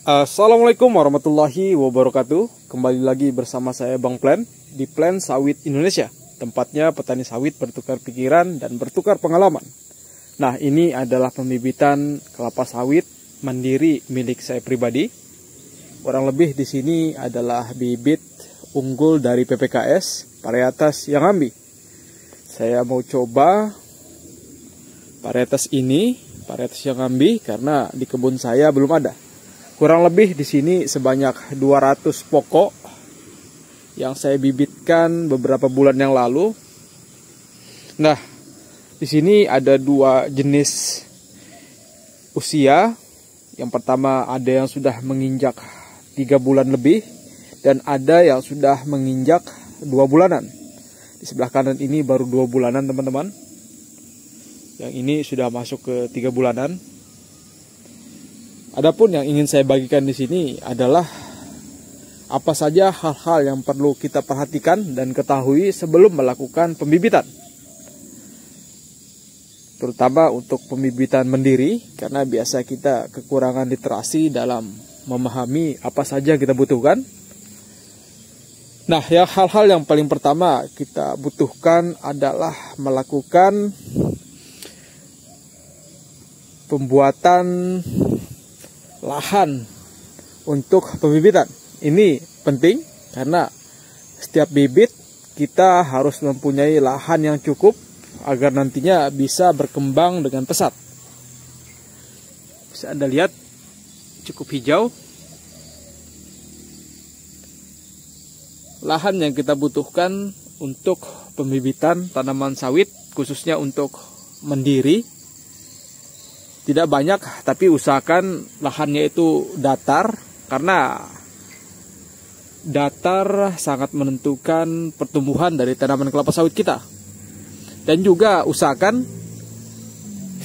Assalamualaikum warahmatullahi wabarakatuh. Kembali lagi bersama saya Bang Plan di Plan Sawit Indonesia. Tempatnya petani sawit bertukar pikiran dan bertukar pengalaman. Nah, ini adalah pembibitan kelapa sawit mandiri milik saya pribadi. Kurang lebih di sini adalah bibit unggul dari PPKS varietas yang ambi. Saya mau coba varietas ini, varietas yang ambi, karena di kebun saya belum ada. Kurang lebih di sini sebanyak 200 pokok yang saya bibitkan beberapa bulan yang lalu. Nah, di sini ada dua jenis usia. Yang pertama ada yang sudah menginjak 3 bulan lebih dan ada yang sudah menginjak 2 bulanan. Di sebelah kanan ini baru 2 bulanan, teman-teman. Yang ini sudah masuk ke 3 bulanan. Adapun yang ingin saya bagikan di sini adalah apa saja hal-hal yang perlu kita perhatikan dan ketahui sebelum melakukan pembibitan. Terutama untuk pembibitan mandiri, karena biasa kita kekurangan literasi dalam memahami apa saja kita butuhkan. Nah, ya hal-hal yang paling pertama kita butuhkan adalah melakukan pembuatan lahan untuk pembibitan. Ini penting karena setiap bibit kita harus mempunyai lahan yang cukup agar nantinya bisa berkembang dengan pesat. Bisa Anda lihat cukup hijau. Lahan yang kita butuhkan untuk pembibitan tanaman sawit, khususnya untuk mandiri, tidak banyak, tapi usahakan lahannya itu datar, karena datar sangat menentukan pertumbuhan dari tanaman kelapa sawit kita. Dan juga usahakan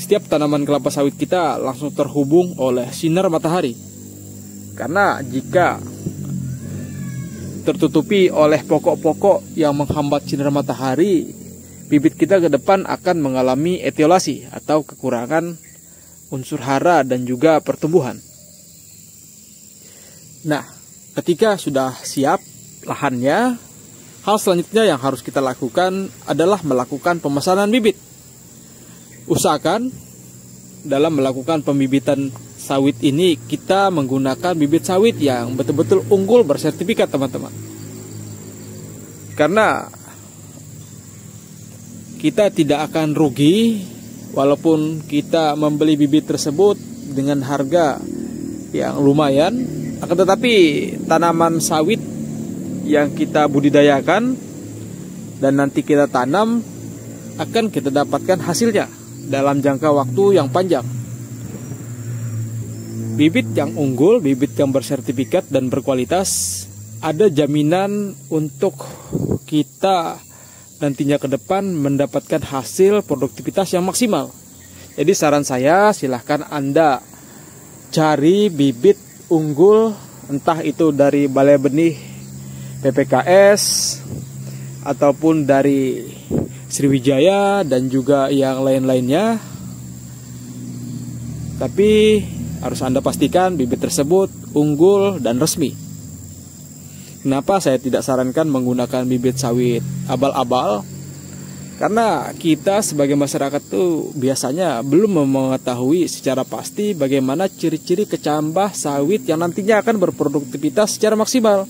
setiap tanaman kelapa sawit kita langsung terhubung oleh sinar matahari. Karena jika tertutupi oleh pokok-pokok yang menghambat sinar matahari, bibit kita ke depan akan mengalami etiolasi atau kekurangan unsur hara dan juga pertumbuhan. Nah, ketika sudah siap lahannya, hal selanjutnya yang harus kita lakukan adalah melakukan pemesanan bibit. Usahakan dalam melakukan pembibitan sawit ini kita menggunakan bibit sawit yang betul-betul unggul bersertifikat, teman-teman. Karena kita tidak akan rugi walaupun kita membeli bibit tersebut dengan harga yang lumayan, akan tetapi tanaman sawit yang kita budidayakan dan nanti kita tanam akan kita dapatkan hasilnya dalam jangka waktu yang panjang. Bibit yang unggul, bibit yang bersertifikat dan berkualitas, ada jaminan untuk kita nantinya ke depan mendapatkan hasil produktivitas yang maksimal. Jadi saran saya, silahkan Anda cari bibit unggul, entah itu dari balai benih PPKS ataupun dari Sriwijaya dan juga yang lain-lainnya. Tapi harus Anda pastikan bibit tersebut unggul dan resmi. Kenapa saya tidak sarankan menggunakan bibit sawit abal-abal? Karena kita sebagai masyarakat tuh biasanya belum mengetahui secara pasti bagaimana ciri-ciri kecambah sawit yang nantinya akan berproduktivitas secara maksimal.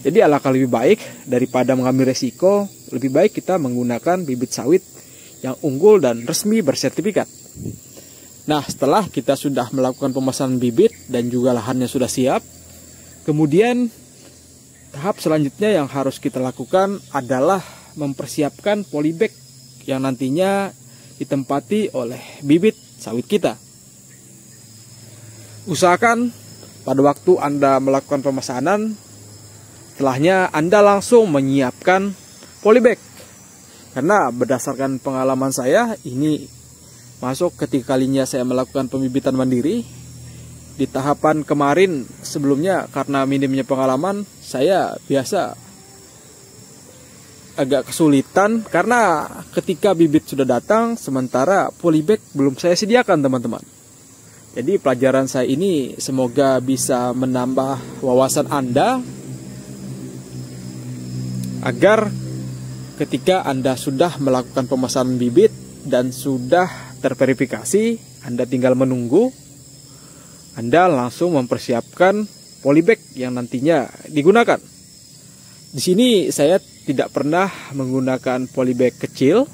Jadi alangkah lebih baik daripada mengambil resiko, lebih baik kita menggunakan bibit sawit yang unggul dan resmi bersertifikat. Nah, setelah kita sudah melakukan pemesanan bibit dan juga lahannya sudah siap, kemudian tahap selanjutnya yang harus kita lakukan adalah mempersiapkan polybag yang nantinya ditempati oleh bibit sawit kita. Usahakan pada waktu Anda melakukan pemesanan, setelahnya Anda langsung menyiapkan polybag. Karena berdasarkan pengalaman saya, ini masuk ketika kalinya saya melakukan pembibitan mandiri. Di tahapan kemarin sebelumnya, karena minimnya pengalaman, saya biasa agak kesulitan karena ketika bibit sudah datang sementara polybag belum saya sediakan, teman-teman. Jadi pelajaran saya ini semoga bisa menambah wawasan Anda agar ketika Anda sudah melakukan pemesanan bibit dan sudah terverifikasi, Anda tinggal menunggu, Anda langsung mempersiapkan polybag yang nantinya digunakan. Di sini saya tidak pernah menggunakan polybag kecil.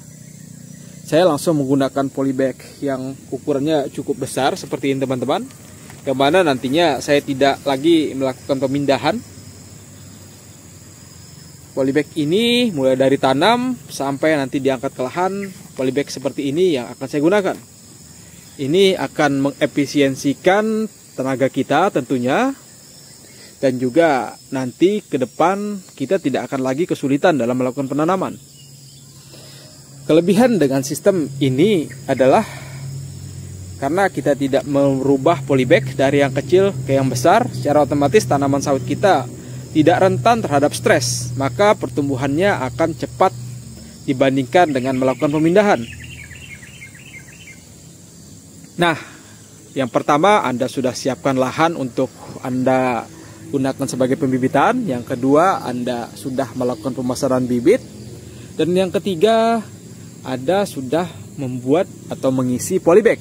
Saya langsung menggunakan polybag yang ukurannya cukup besar seperti ini teman-teman, yang mana nantinya saya tidak lagi melakukan pemindahan. Polybag ini mulai dari tanam sampai nanti diangkat ke lahan, polybag seperti ini yang akan saya gunakan. Ini akan mengefisiensikan tenaga kita tentunya, dan juga nanti ke depan kita tidak akan lagi kesulitan dalam melakukan penanaman. Kelebihan dengan sistem ini adalah karena kita tidak merubah polybag dari yang kecil ke yang besar, secara otomatis tanaman sawit kita tidak rentan terhadap stres, maka pertumbuhannya akan cepat dibandingkan dengan melakukan pemindahan. Nah, yang pertama Anda sudah siapkan lahan untuk Anda gunakan sebagai pembibitan, yang kedua Anda sudah melakukan pemasaran bibit, dan yang ketiga Anda sudah membuat atau mengisi polybag.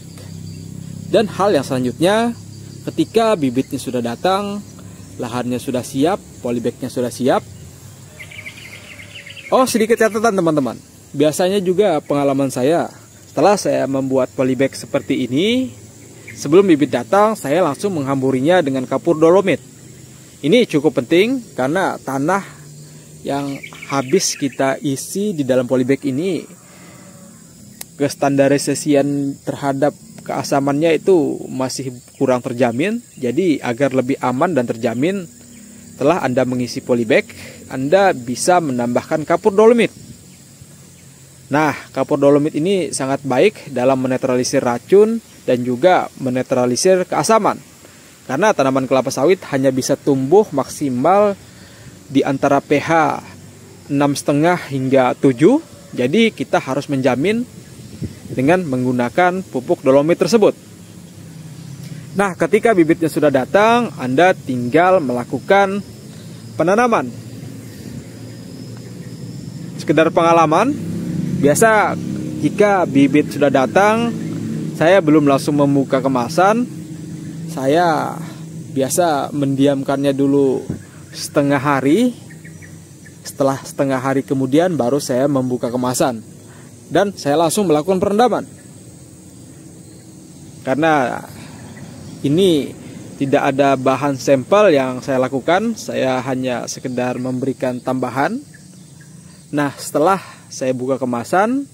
Dan hal yang selanjutnya, ketika bibitnya sudah datang, lahannya sudah siap, polybagnya sudah siap. Oh, sedikit catatan teman-teman. Biasanya juga pengalaman saya, setelah saya membuat polybag seperti ini, sebelum bibit datang, saya langsung menghamburinya dengan kapur dolomit. Ini cukup penting karena tanah yang habis kita isi di dalam polybag ini, kestandarisasian terhadap keasamannya itu masih kurang terjamin. Jadi agar lebih aman dan terjamin, setelah Anda mengisi polybag, Anda bisa menambahkan kapur dolomit. Nah, kapur dolomit ini sangat baik dalam menetralisir racun dan juga menetralisir keasaman. Karena tanaman kelapa sawit hanya bisa tumbuh maksimal di antara pH 6,5 hingga 7. Jadi kita harus menjamin dengan menggunakan pupuk dolomit tersebut. Nah, ketika bibitnya sudah datang, Anda tinggal melakukan penanaman. Sekedar pengalaman, biasa jika bibit sudah datang, saya belum langsung membuka kemasan. Saya biasa mendiamkannya dulu setengah hari. Setelah setengah hari kemudian baru saya membuka kemasan. Dan saya langsung melakukan perendaman. Karena ini tidak ada bahan sampel yang saya lakukan, saya hanya sekedar memberikan tambahan. Nah, setelah saya buka kemasan,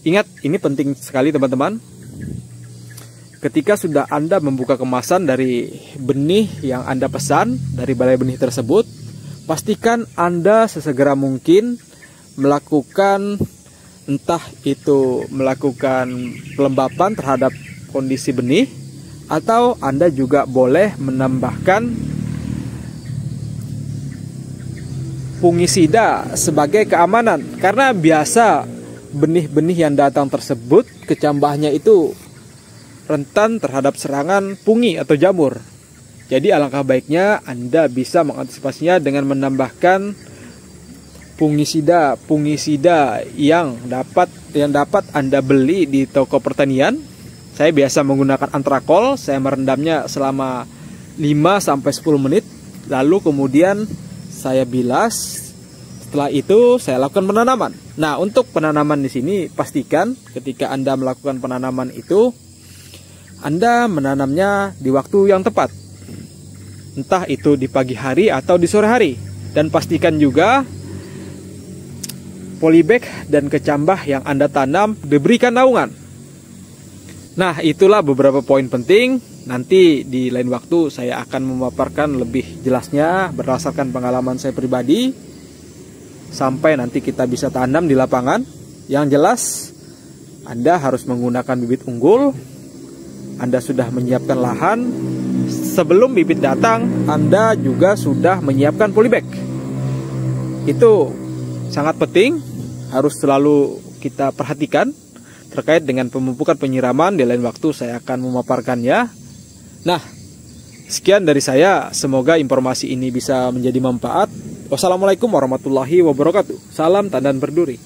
ingat ini penting sekali teman-teman. Ketika sudah Anda membuka kemasan dari benih yang Anda pesan dari balai benih tersebut, pastikan Anda sesegera mungkin melakukan, entah itu melakukan pelembapan terhadap kondisi benih, atau Anda juga boleh menambahkan fungisida sebagai keamanan. Karena biasa benih-benih yang datang tersebut, kecambahnya itu rentan terhadap serangan fungi atau jamur. Jadi alangkah baiknya Anda bisa mengantisipasinya dengan menambahkan fungisida yang dapat Anda beli di toko pertanian. Saya biasa menggunakan antrakol, saya merendamnya selama 5-10 menit, lalu kemudian saya bilas. Setelah itu saya lakukan penanaman. Nah, untuk penanaman di sini pastikan ketika Anda melakukan penanaman itu Anda menanamnya di waktu yang tepat. Entah itu di pagi hari atau di sore hari. Dan pastikan juga polybag dan kecambah yang Anda tanam diberikan naungan. Nah, itulah beberapa poin penting. Nanti di lain waktu saya akan memaparkan lebih jelasnya berdasarkan pengalaman saya pribadi, sampai nanti kita bisa tanam di lapangan. Yang jelas Anda harus menggunakan bibit unggul. Anda sudah menyiapkan lahan. Sebelum bibit datang, Anda juga sudah menyiapkan polybag. Itu sangat penting, harus selalu kita perhatikan terkait dengan pemupukan penyiraman. Di lain waktu saya akan memaparkannya. Nah, sekian dari saya. Semoga informasi ini bisa menjadi manfaat. Wassalamualaikum warahmatullahi wabarakatuh. Salam tandan berduri.